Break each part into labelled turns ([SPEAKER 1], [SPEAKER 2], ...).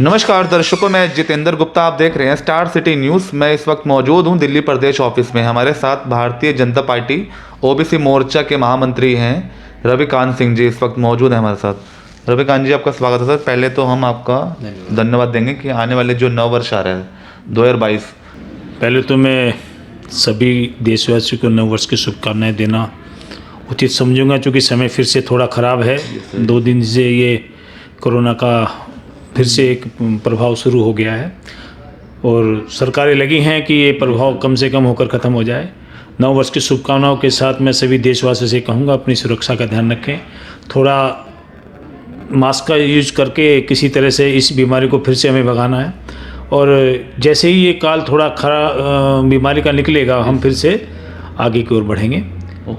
[SPEAKER 1] नमस्कार दर्शकों, मैं जितेंद्र गुप्ता। आप देख रहे हैं स्टार सिटी न्यूज़। मैं इस वक्त मौजूद हूं दिल्ली प्रदेश ऑफिस में। हमारे साथ भारतीय जनता पार्टी ओबीसी मोर्चा के महामंत्री हैं रविकांत सिंह जी इस वक्त मौजूद हैं हमारे साथ। रविकांत जी, आपका स्वागत है सर। पहले तो हम आपका धन्यवाद देंगे कि आने वाले जो नव वर्ष आ रहा है 2022,
[SPEAKER 2] पहले तो मैं सभी देशवासियों को नव वर्ष की शुभकामनाएं देना उचित समझूंगा, क्योंकि समय फिर से थोड़ा ख़राब है। 2 दिन से ये कोरोना का फिर से एक प्रभाव शुरू हो गया है और सरकारें लगी हैं कि ये प्रभाव कम से कम होकर ख़त्म हो जाए। नव वर्ष की शुभकामनाओं के साथ मैं सभी देशवासियों से कहूँगा अपनी सुरक्षा का ध्यान रखें, थोड़ा मास्क का यूज करके किसी तरह से इस बीमारी को फिर से हमें भगाना है। और जैसे ही ये काल थोड़ा बीमारी का निकलेगा, हम फिर से आगे की ओर बढ़ेंगे।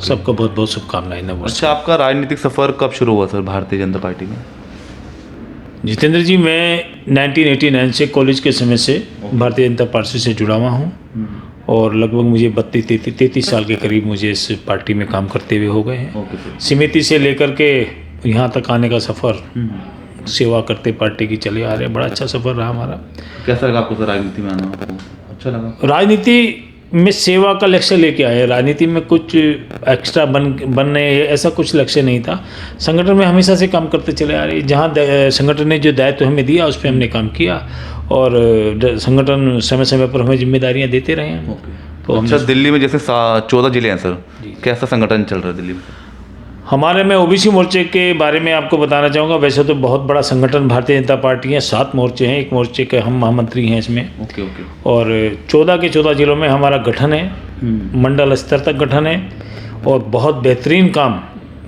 [SPEAKER 2] सबको बहुत बहुत शुभकामनाएं नव वर्ष।
[SPEAKER 1] अच्छा, आपका राजनीतिक सफ़र कब शुरू हुआ सर भारतीय जनता पार्टी में?
[SPEAKER 2] जितेंद्र जी, मैं 1989 से कॉलेज के समय से भारतीय जनता पार्टी से जुड़ा हुआ हूँ और लगभग मुझे 32-33 साल के करीब मुझे इस पार्टी में काम करते हुए हो गए हैं। समिति से लेकर के यहाँ तक आने का सफ़र सेवा करते पार्टी की चले आ रहे हैं। बड़ा अच्छा सफ़र रहा हमारा।
[SPEAKER 1] कैसा लगा आपको सर राजनीति में आना? आपको अच्छा लगा?
[SPEAKER 2] राजनीति में सेवा का लक्ष्य लेके आए। राजनीति में कुछ एक्स्ट्रा बनने ऐसा कुछ लक्ष्य नहीं था। संगठन में हमेशा से काम करते चले आ रहे। जहाँ संगठन ने जो दायित्व हमें दिया उस पर हमने काम किया और संगठन समय समय पर हमें जिम्मेदारियाँ देते रहे हैं।
[SPEAKER 1] तो अच्छा, दिल्ली में जैसे 14 जिले हैं सर, कैसा संगठन चल रहा है दिल्ली में?
[SPEAKER 2] हमारे मैं ओबीसी मोर्चे के बारे में आपको बताना चाहूँगा। वैसे तो बहुत बड़ा संगठन भारतीय जनता पार्टी है, 7 मोर्चे हैं। एक मोर्चे के हम महामंत्री हैं इसमें। ओके। और 14 के 14 जिलों में हमारा गठन है, मंडल स्तर तक गठन है और बहुत बेहतरीन काम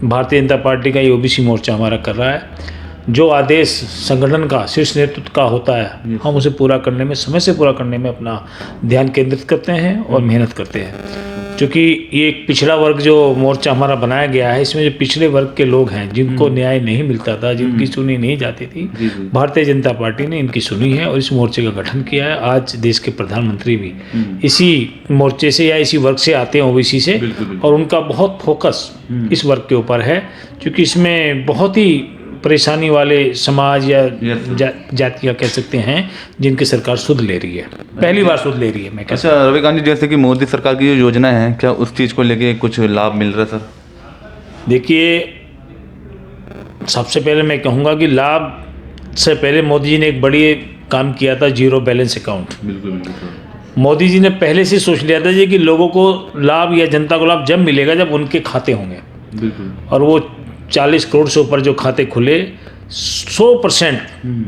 [SPEAKER 2] भारतीय जनता पार्टी का ये ओबीसी मोर्चा हमारा कर रहा है। जो आदेश संगठन का शीर्ष नेतृत्व का होता है, हम उसे पूरा करने में, समय से पूरा करने में अपना ध्यान केंद्रित करते हैं और मेहनत करते हैं। क्योंकि ये एक पिछड़ा वर्ग जो मोर्चा हमारा बनाया गया है, इसमें जो पिछड़े वर्ग के लोग हैं जिनको न्याय नहीं मिलता था, जिनकी सुनी नहीं जाती थी, भारतीय जनता पार्टी ने इनकी सुनी है और इस मोर्चे का गठन किया है। आज देश के प्रधानमंत्री भी इसी मोर्चे से या इसी वर्ग से आते हैं, ओबीसी से, और उनका बहुत फोकस इस वर्ग के ऊपर है, क्योंकि इसमें बहुत ही परेशानी वाले समाज या जातियाँ कह सकते हैं जिनकी सरकार सुध ले रही है, पहली बार सुध ले रही है। मैं
[SPEAKER 1] अच्छा रविकांत जी, जैसे कि मोदी सरकार की जो योजना है, क्या उस चीज़ को लेके कुछ लाभ मिल रहा है सर?
[SPEAKER 2] देखिए, सबसे पहले मैं कहूँगा कि लाभ से पहले मोदी जी ने एक बड़ी काम किया था, जीरो बैलेंस अकाउंट।
[SPEAKER 1] बिल्कुल।
[SPEAKER 2] मोदी जी ने पहले से सोच लिया था कि लोगों को लाभ या जनता को लाभ जब मिलेगा जब उनके खाते होंगे। बिल्कुल। और वो 40 करोड़ से ऊपर जो खाते खुले, 100%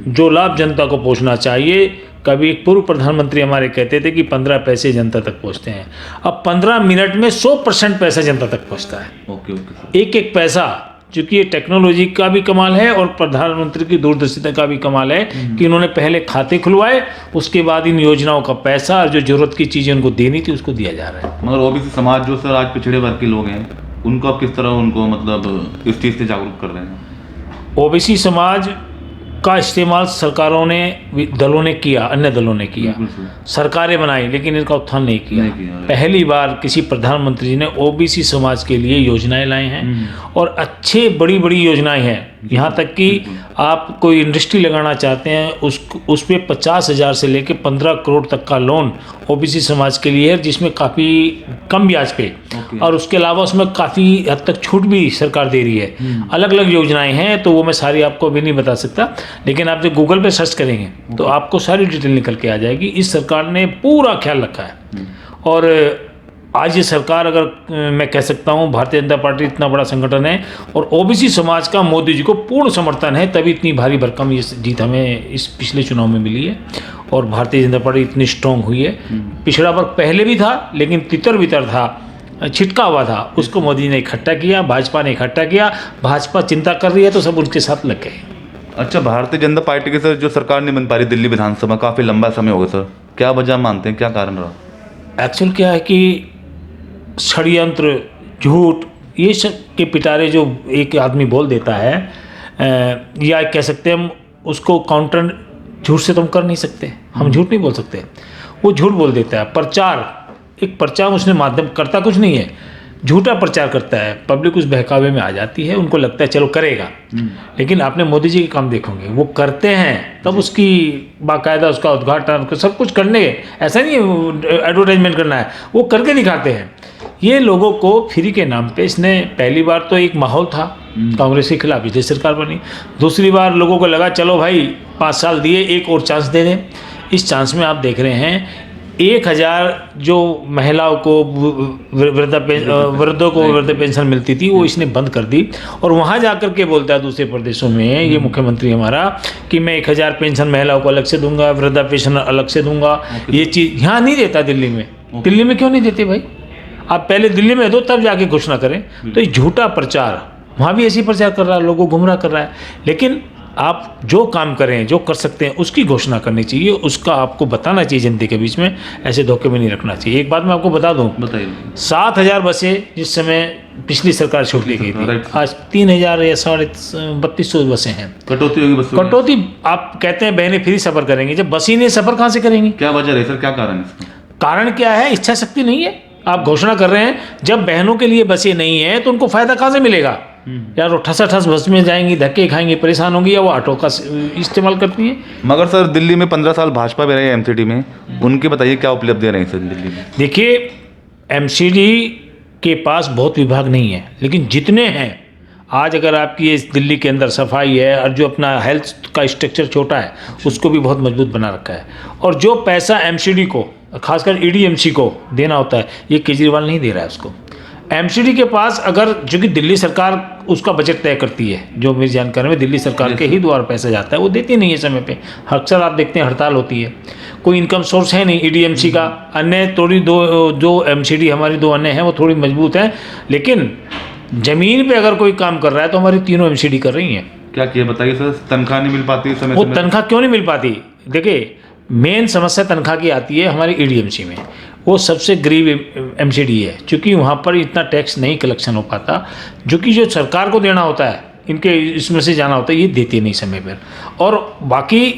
[SPEAKER 2] जो लाभ जनता को पहुंचना चाहिए। कभी एक पूर्व प्रधानमंत्री हमारे कहते थे कि 15 पैसे जनता तक पहुंचते हैं। अब 15 मिनट में 100% पैसा जनता तक पहुंचता है। ओके। एक पैसा, चूँकि ये टेक्नोलॉजी का भी कमाल है और प्रधानमंत्री की दूरदर्शिता का भी कमाल है कि इन्होंने पहले खाते खुलवाए, उसके बाद इन योजनाओं का पैसा और जो जरूरत की चीज़ें उनको देनी थी उसको दिया जा रहा है।
[SPEAKER 1] मगर ओबीसी समाज जो सर आज पिछड़े वर्ग के लोग हैं, उनको आप किस तरह उनको मतलब इस चीज़ से जागरूक कर रहे हैं?
[SPEAKER 2] ओबीसी समाज का इस्तेमाल सरकारों ने, दलों ने किया, अन्य दलों ने किया, सरकारें बनाई, लेकिन इनका उत्थान नहीं किया। पहली बार किसी प्रधानमंत्री जी ने ओबीसी समाज के लिए योजनाएं लाए हैं और अच्छे बड़ी बड़ी योजनाएं हैं। यहाँ तक कि आप कोई इंडस्ट्री लगाना चाहते हैं, उस पर 50,000 से लेकर 15 करोड़ तक का लोन ओबीसी समाज के लिए है, जिसमें काफ़ी कम ब्याज पे और उसके अलावा उसमें काफ़ी हद तक छूट भी सरकार दे रही है। अलग अलग योजनाएं हैं, तो वो मैं सारी आपको अभी नहीं बता सकता, लेकिन आप जो गूगल पे सर्च करेंगे तो आपको सारी डिटेल निकल के आ जाएगी। इस सरकार ने पूरा ख्याल रखा है और आज ये सरकार, अगर मैं कह सकता हूँ, भारतीय जनता पार्टी इतना बड़ा संगठन है और ओबीसी समाज का मोदी जी को पूर्ण समर्थन है, तभी इतनी भारी भरकम ये जीत हमें इस पिछले चुनाव में मिली है और भारतीय जनता पार्टी इतनी स्ट्रांग हुई है। पिछड़ा वर्ग पहले भी था, लेकिन तितर बितर था, छिटका हुआ था, उसको मोदी जी ने इकट्ठा किया, भाजपा ने इकट्ठा किया। भाजपा चिंता कर रही है तो सब उनके साथ लग गए।
[SPEAKER 1] अच्छा, भारतीय जनता पार्टी की सर जो सरकार नहीं बन पा रही दिल्ली विधानसभा, काफ़ी लंबा समय हो गया सर, क्या वजह मानते हैं, क्या कारण रहा?
[SPEAKER 2] एक्चुअल क्या है कि षड्यंत्र, झूठ, ये सब के पिटारे जो एक आदमी बोल देता है, या कह सकते हैं हम उसको काउंटर, झूठ से तो हम कर नहीं सकते, हम झूठ नहीं बोल सकते, वो झूठ बोल देता है। प्रचार, एक प्रचार उसने माध्यम करता कुछ नहीं है, झूठा प्रचार करता है, पब्लिक उस बहकावे में आ जाती है, उनको लगता है चलो करेगा। लेकिन आपने मोदी जी के काम देखोगे, वो करते हैं तब उसकी बाकायदा उसका उद्घाटन सब कुछ करने, ऐसा नहीं एडवर्टाइजमेंट करना है, वो करके दिखाते हैं। ये लोगों को फ्री के नाम पे इसने, पहली बार तो एक माहौल था कांग्रेस के खिलाफ, इसलिए सरकार बनी। दूसरी बार लोगों को लगा चलो भाई 5 साल दिए, एक और चांस दे दें। इस चांस में आप देख रहे हैं 1000 जो महिलाओं को वृद्धों को वृद्ध पेंशन मिलती थी वो इसने बंद कर दी। और वहाँ जा कर के बोलता है दूसरे प्रदेशों में ये मुख्यमंत्री हमारा कि मैं 1000 पेंशन महिलाओं को अलग से दूंगा, वृद्धा पेंशन अलग से दूंगा। ये चीज़ यहाँ नहीं देता दिल्ली में। दिल्ली में क्यों नहीं देते भाई? आप पहले दिल्ली में दो तब जाके घोषणा करें। तो ये झूठा प्रचार, वहाँ भी ऐसी प्रचार कर रहा है, लोगों को गुमराह कर रहा है। लेकिन आप जो काम करें, जो कर सकते हैं उसकी घोषणा करनी चाहिए, उसका आपको बताना चाहिए जनता के बीच में, ऐसे धोखे में नहीं रखना चाहिए। एक बात मैं आपको बता दूं, बताइए। 7000 बसें जिस समय पिछली सरकार छोड़ ली गई थी, आज 3000 या 3200 बसें हैं। कटौती होगी बसों में? कटौती आप कहते हैं बहनें फ्री सफर करेंगी, जब बस ही नहीं सफर कहाँ से करेंगी? क्या वजह है सर, क्या कारण है? कारण क्या है? इच्छा शक्ति नहीं है। आप घोषणा कर रहे हैं, जब बहनों के लिए बसें नहीं है तो उनको फायदा कहाँ से मिलेगा? यार वो ठस बस में जाएंगी, धक्के खाएंगी, परेशान होंगी, या वो ऑटो का इस्तेमाल करती है।
[SPEAKER 1] मगर सर दिल्ली में 15 साल भाजपा में रहे एमसीडी में, उनके बताइए क्या उपलब्धियां रही सर दिल्ली में?
[SPEAKER 2] देखिए एमसीडी के पास बहुत विभाग नहीं है, लेकिन जितने हैं आज, अगर आपकी इस दिल्ली के अंदर सफाई है और जो अपना हेल्थ का स्ट्रक्चर छोटा है उसको भी बहुत मजबूत बना रखा है। और जो पैसा एमसीडी को, खासकर ईडीएमसी को देना होता है, ये केजरीवाल नहीं दे रहा है उसको। एमसीडी के पास अगर, चूँकि दिल्ली सरकार उसका बजट तय करती है, जो मेरी जानकारी में दिल्ली सरकार के ही द्वारा पैसा जाता है, वो देती नहीं है समय पे। अक्सर आप देखते हैं हड़ताल होती है, कोई इनकम सोर्स है नहीं ईडीएमसी का। अन्य थोड़ी जो एमसीडी हमारी 2 अन्य हैं वो थोड़ी मजबूत हैं, लेकिन ज़मीन पे अगर कोई काम कर रहा है तो हमारी तीनों एमसीडी कर रही हैं।
[SPEAKER 1] क्या किया बताइए सर? तनख्वाह नहीं मिल पाती समय?
[SPEAKER 2] वो तनख्वाह क्यों नहीं मिल पाती? देखिए मेन समस्या तनख्वाह की आती है हमारी ईडीएमसी में। वो सबसे गरीब एमसीडी है, क्योंकि वहाँ पर इतना टैक्स नहीं कलेक्शन हो पाता, जो कि जो सरकार को देना होता है, इनके इसमें से जाना होता है, ये देते नहीं समय पर। और बाकी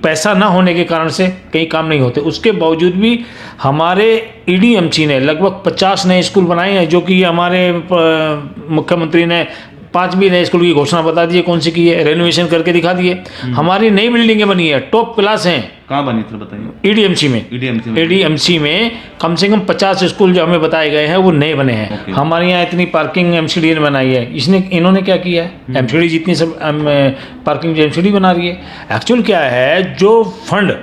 [SPEAKER 2] पैसा ना होने के कारण से कई काम नहीं होते। उसके बावजूद भी हमारे ईडीएमसी ने लगभग 50 नए स्कूल बनाए हैं, जो कि हमारे मुख्यमंत्री ने 5 भी नए स्कूल की घोषणा बता दी है, कौन सी की है, रेनोवेशन करके दिखा दिए। हमारी नई बिल्डिंगें बनी है, टॉप क्लास हैं।
[SPEAKER 1] कहाँ बनी सर बताइए?
[SPEAKER 2] ईडीएमसी में कम से कम 50 स्कूल जो हमें बताए गए हैं वो नए बने हैं। हमारे यहाँ इतनी पार्किंग एमसीडी ने बनाई है, इन्होंने क्या किया है? एमसीडी जितनी सब पार्किंग जो एमसीडी बना रही है। एक्चुअल क्या है, जो फंड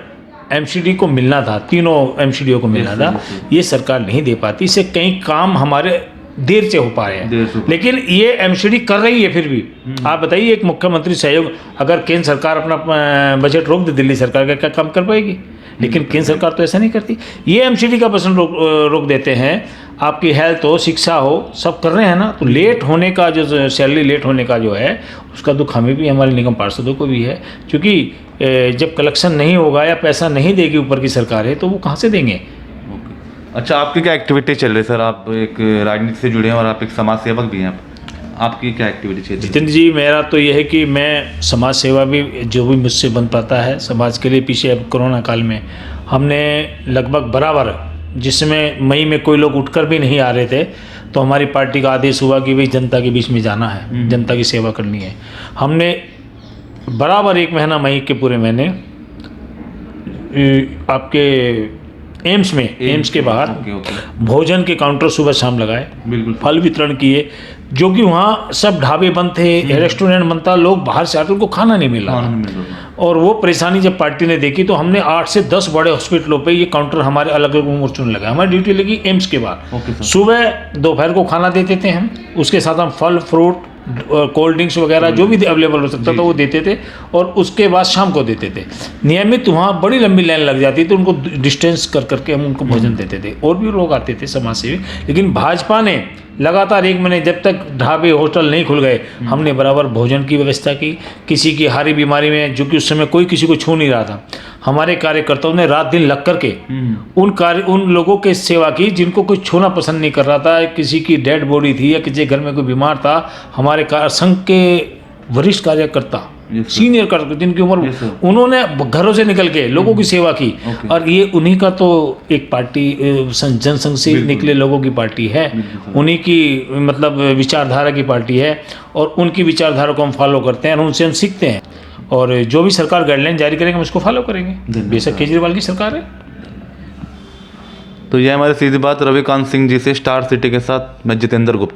[SPEAKER 2] एमसीडी को मिलना था, तीनों एमसीडीओ को मिलना था, ये सरकार नहीं दे पाती। इससे कई काम हमारे देर से हो पा रहे हैं, लेकिन ये एमसीडी कर रही है। फिर भी आप बताइए, एक मुख्यमंत्री सहयोग, अगर केंद्र सरकार अपना बजट रोक दे, दिल्ली सरकार का क्या काम कर पाएगी? लेकिन केंद्र सरकार तो ऐसा नहीं करती। ये एमसीडी का पर्सन रोक देते हैं। आपकी हेल्थ हो, शिक्षा हो, सब कर रहे हैं ना। तो लेट होने का जो सैलरी लेट होने का जो है, उसका दुख हमें भी, हमारे निगम पार्षदों को भी है। क्योंकि जब कलेक्शन नहीं होगा या पैसा नहीं देगी ऊपर की सरकार है, तो वो कहाँ से देंगे?
[SPEAKER 1] अच्छा, आपकी क्या एक्टिविटी चल रही है सर? आप एक राजनीति से जुड़े हैं और आप एक समाज सेवक भी हैं। आपकी क्या एक्टिविटी चल रही है?
[SPEAKER 2] जितेंद्र जी, मेरा तो यह है कि मैं समाज सेवा भी जो भी मुझसे बन पाता है समाज के लिए। पीछे अब कोरोना काल में हमने लगभग बराबर, जिसमें मई में कोई लोग उठकर भी नहीं आ रहे थे, तो हमारी पार्टी का आदेश हुआ कि भाई जनता के बीच में जाना है, जनता की सेवा करनी है। हमने बराबर 1 महीना, मई के पूरे महीने आपके एम्स के बाहर भोजन के काउंटर सुबह शाम लगाए, फल वितरण किए, जो कि वहाँ सब ढाबे बंद थे, रेस्टोरेंट बंद था, लोग बाहर से आते, उनको खाना नहीं मिल रहा। और वो परेशानी जब पार्टी ने देखी, तो हमने 8 से 10 बड़े हॉस्पिटलों पे ये काउंटर हमारे अलग अलग मोर्चों में लगा। हमारी ड्यूटी लगी एम्स के बाहर। सुबह दोपहर को खाना देते थे हम, उसके साथ हम फल फ्रूट, कोल्ड ड्रिंक्स वगैरह जो भी अवेलेबल हो सकता था वो देते थे, और उसके बाद शाम को देते थे। नियमित वहाँ बड़ी लंबी लाइन लग जाती थी, तो उनको डिस्टेंस कर करके हम उनको भोजन देते थे। और भी लोग आते थे समाज सेवी, लेकिन भाजपा ने लगातार 1 महीने, जब तक ढाबे होटल नहीं खुल गए, हमने बराबर भोजन की व्यवस्था की। किसी की हारी बीमारी में, जो कि उस समय कोई किसी को छू नहीं रहा था, हमारे कार्यकर्ताओं ने रात दिन लग करके उन लोगों की सेवा की जिनको कोई छूना पसंद नहीं कर रहा था। किसी की डेड बॉडी थी या किसी घर में कोई बीमार था, हमारे संघ के वरिष्ठ कार्यकर्ता सीनियर कर जिनकी
[SPEAKER 1] Yes,
[SPEAKER 2] उम्र
[SPEAKER 1] sir.
[SPEAKER 2] उन्होंने घरों से निकल के लोगों की सेवा की। और ये उन्हीं का तो एक पार्टी जनसंघ से निकले लोगों की पार्टी है, उन्हीं की मतलब विचारधारा की पार्टी है, और उनकी विचारधारा को हम फॉलो करते हैं और उनसे हम सीखते हैं, और जो भी सरकार गाइडलाइन जारी करेंगे हम उसको फॉलो करेंगे। बेशक केजरीवाल की सरकार है।
[SPEAKER 1] तो यह हमारी सीधी बात रविकांत सिंह जी से, स्टार सिटी के साथ मैं जितेंद्र गुप्ता।